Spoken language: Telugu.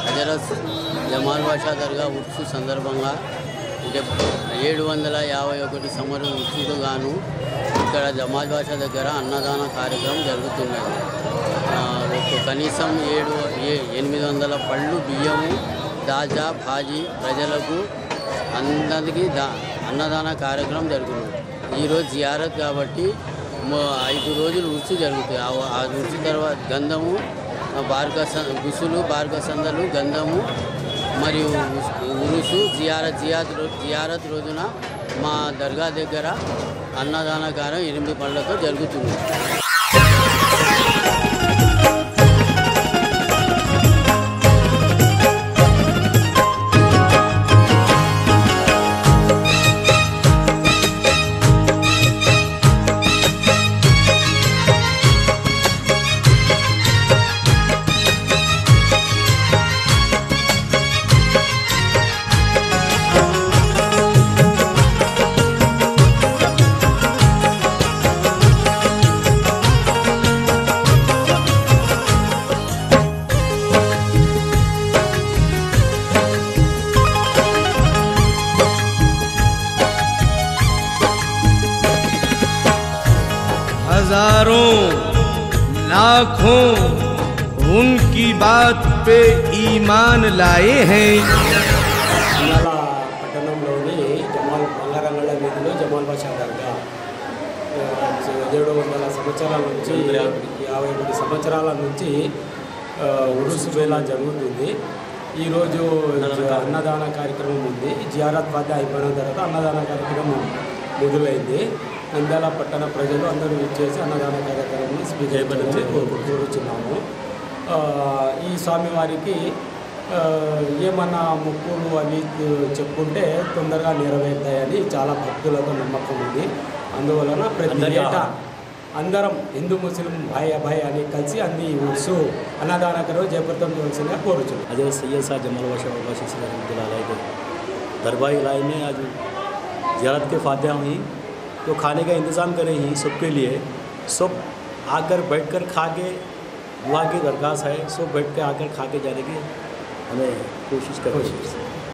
హజరత్ జమాల్ బాషా దర్గా ఉర్సు సందర్భంగా 751 సంవత్సరం ఉర్సుకు గాను ఇక్కడ జమాల్ బాషా దగ్గర అన్నదాన కార్యక్రమం జరుగుతున్నది. కనీసం 800 పళ్ళు బియ్యము దాజా భాజీ ప్రజలకు అందరికీ అన్నదాన కార్యక్రమం జరుగుతుంది. ఈరోజు జియారత్ కాబట్టి 5 రోజులు ఉర్సు జరుగుతాయి. ఆ ఉర్సు తర్వాత గంధము గుసులు బార్గసందలు గంధము మరియు ఉరుసు జియారత్ రోజున మా దర్గా దగ్గర అన్నదాన కార్యం 8 పళ్ళతో జరుగుతుంది. हजारों लाखों उनकी बात पे ईमान लाए हैं. పట్టణంలోని బంగారంగళ్ళ వీధిలో జమాల్ బాషా దర్గా 700 సంవత్సరాల నుంచి 51 సంవత్సరాల నుంచి ఉరుసు వేళ జరుగుతుంది. ఈరోజు అన్నదాన కార్యక్రమం ఉంది. జియారత్ బాధ అయిపోయిన తర్వాత అన్నదాన కార్యక్రమం మొదలైంది. నంద్యాల పట్టణ ప్రజలు అందరూ ఇచ్చేసి అన్నదాన కార్యక్రమాన్ని స్వీకరించాలని కోరుచున్నాము. ఈ స్వామివారికి ఏమన్నా మొక్కులు అవి చెప్పుకుంటే తొందరగా నెరవేరుతాయని చాలా భక్తులతో నమ్మకం ఉంది. అందువలన ప్రతి ఏటా అందరం హిందూ ముస్లిం భాయ్ అభాయ్ అని కలిసి అన్ని ఉర్సు అన్నదాన కార్యక్రమం జయప్రదం చేయవలసిందిగా కోరుచున్నాం. अजय सैयद शाह जमाल बाशा के दरबार इलाके में आज ज़ियारत के फातिहा हुई, तो खाने का इंतज़ाम करें ही सबके लिए. सब आकर बैठकर खा के दुआ की दरख्वास्त है, सब बैठ कर आकर खा के जाने की हमें कोशिश करें.